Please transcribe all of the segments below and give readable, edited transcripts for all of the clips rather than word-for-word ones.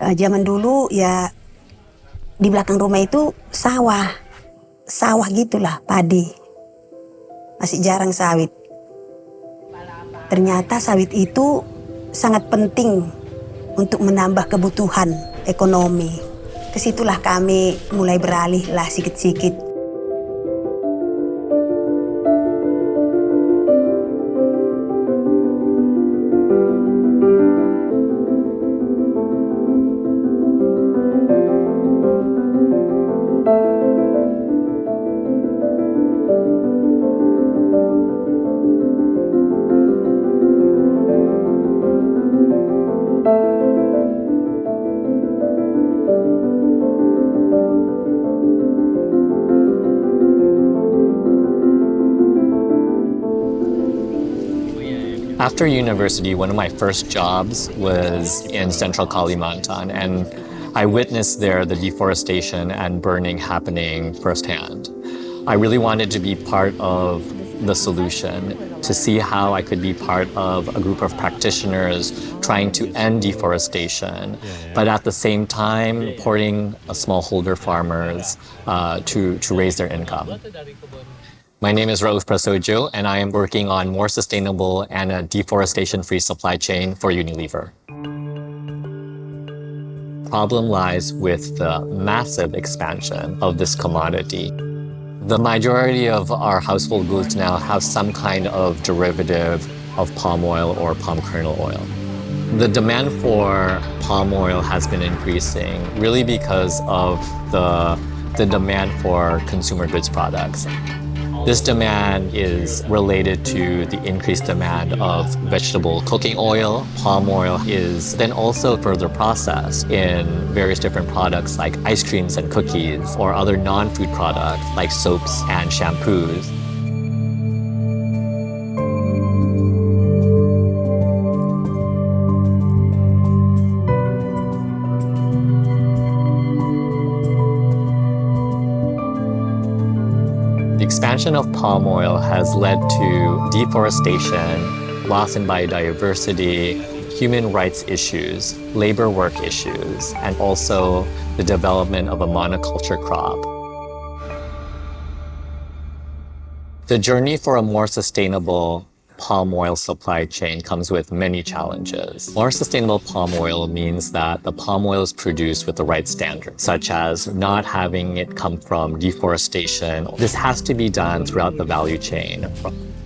Zaman dulu ya di belakang rumah itu sawah gitulah, padi. Masih jarang sawit. Ternyata sawit itu sangat penting untuk menambah kebutuhan ekonomi. Kesitulah kami mulai beralih lah sikit-sikit. After university, one of my first jobs was in central Kalimantan, and I witnessed there the deforestation and burning happening firsthand. I really wanted to be part of the solution, to see how I could be part of a group of practitioners trying to end deforestation, but at the same time supporting smallholder farmers to raise their income. My name is Rauf Prasojo, and I am working on more sustainable and a deforestation-free supply chain for Unilever. Problem lies with the massive expansion of this commodity. The majority of our household goods now have some kind of derivative of palm oil or palm kernel oil. The demand for palm oil has been increasing really because of the demand for consumer goods products. This demand is related to the increased demand of vegetable cooking oil. Palm oil is then also further processed in various different products like ice creams and cookies, or other non-food products like soaps and shampoos. The expansion of palm oil has led to deforestation, loss in biodiversity, human rights issues, labor work issues, and also the development of a monoculture crop. The journey for a more sustainable palm oil supply chain comes with many challenges. More sustainable palm oil means that the palm oil is produced with the right standards, such as not having it come from deforestation. This has to be done throughout the value chain.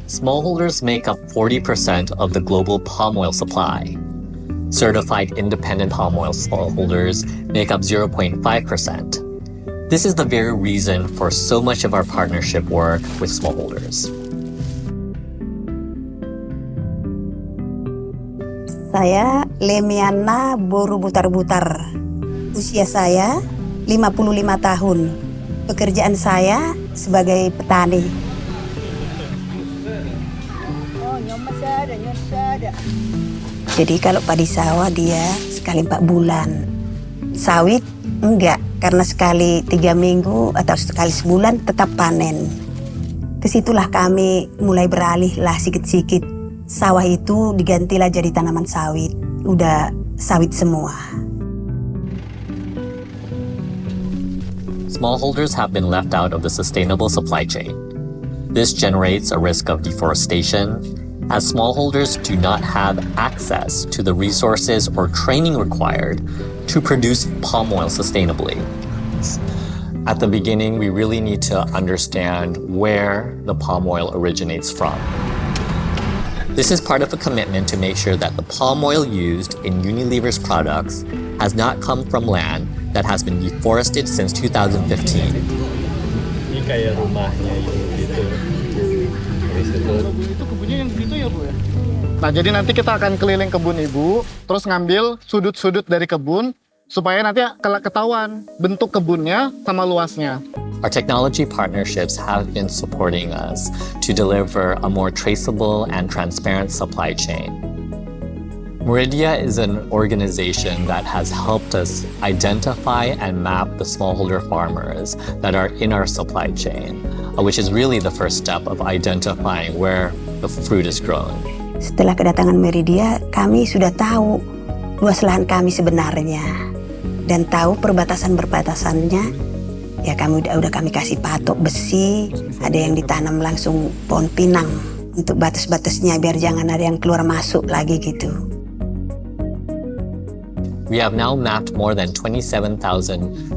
Smallholders make up 40% of the global palm oil supply. Certified independent palm oil smallholders make up 0.5%. This is the very reason for so much of our partnership work with smallholders. Saya Lemiana Boru Butar-Butar. Usia saya 55 tahun. Pekerjaan saya sebagai petani. Jadi kalau padi sawah dia sekali 4 bulan. Sawit enggak, karena sekali 3 minggu atau sekali sebulan tetap panen. Kesitulah kami mulai beralih lah sikit-sikit. Sawah itu digantilah jadi tanaman sawit. Udah sawit semua. Smallholders have been left out of the sustainable supply chain. This generates a risk of deforestation, as smallholders do not have access to the resources or training required to produce palm oil sustainably. At the beginning, we really need to understand where the palm oil originates from. This is part of a commitment to make sure that the palm oil used in Unilever's products has not come from land that has been deforested since 2015. Ini kayak rumahnya gitu. Itu kebunnya yang gitu ya, Bu ya? Nah, jadi nanti kita akan keliling kebun Ibu, terus ngambil sudut-sudut dari kebun supaya nanti ketahuan bentuk kebunnya sama luasnya. Our technology partnerships have been supporting us to deliver a more traceable and transparent supply chain. Meridia is an organization that has helped us identify and map the smallholder farmers that are in our supply chain, which is really the first step of identifying where the fruit is grown. Setelah kedatangan Meridia, kami sudah tahu luas lahan kami sebenarnya. dan tahu perbatasan-perbatasannya, ya udah kami kasih patok besi, ada yang ditanam langsung pohon pinang untuk batas-batasnya biar jangan ada yang keluar masuk lagi gitu. We have now mapped more than 27,000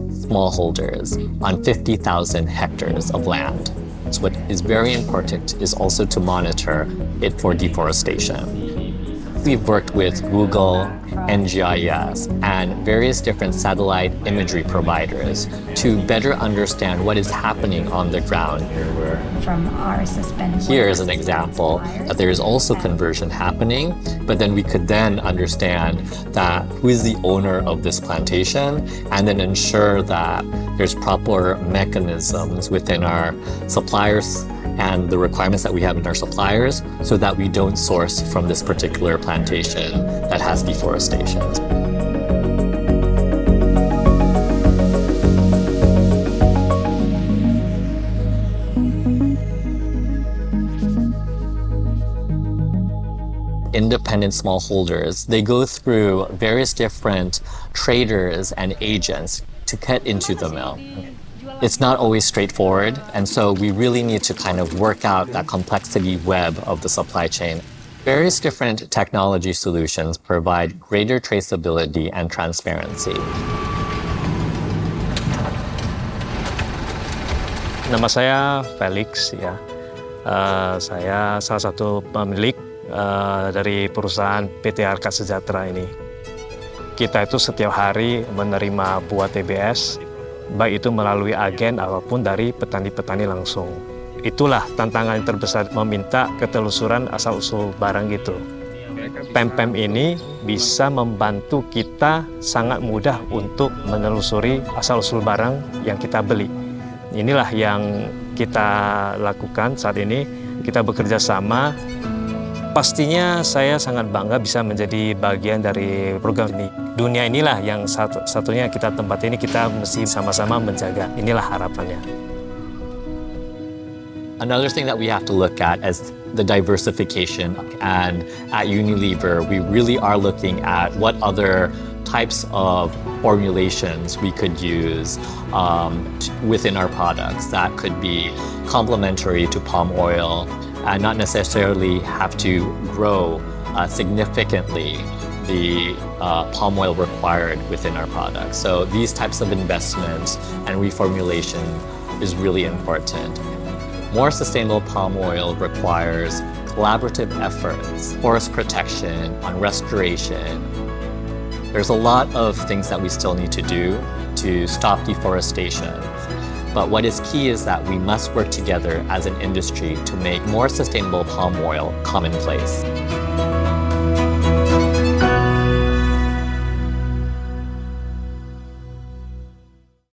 smallholders on 50,000 hectares of land. So what is very important is also to monitor it for deforestation. We've worked with Google, NGIS, and various different satellite imagery providers to better understand what is happening on the ground. From our suspended. Here is an example that there is also conversion happening, but then we could then understand that who is the owner of this plantation and then ensure that there's proper mechanisms within our suppliers and the requirements that we have in our suppliers so that we don't source from this particular plantation that has deforestation. Independent smallholders, they go through various different traders and agents to get into the mill. It's not always straightforward, and so we really need to kind of work out that complexity web of the supply chain. Various different technology solutions provide greater traceability and transparency. Nama saya Felix ya. Saya salah satu pemilik dari perusahaan PT Arka Sejahtera ini. Kita itu setiap hari menerima buah TBS, baik itu melalui agen ataupun dari petani-petani langsung. Itulah tantangan terbesar, meminta ketelusuran asal-usul barang gitu. Pem-pem ini bisa membantu kita sangat mudah untuk menelusuri asal-usul barang yang kita beli. Inilah yang kita lakukan saat ini. Kita bekerja sama. Pastinya saya sangat bangga bisa menjadi bagian dari program ini. Dunia inilah yang satunya kita tempat ini, kita mesti sama-sama menjaga. Inilah harapannya. Another thing that we have to look at is the diversification. And at Unilever, we really are looking at what other types of formulations we could use within our products that could be complementary to palm oil and not necessarily have to grow significantly the palm oil required within our products. So these types of investments and reformulation is really important. More sustainable palm oil requires collaborative efforts, forest protection, on restoration. There's a lot of things that we still need to do to stop deforestation. But what is key is that we must work together as an industry to make more sustainable palm oil commonplace.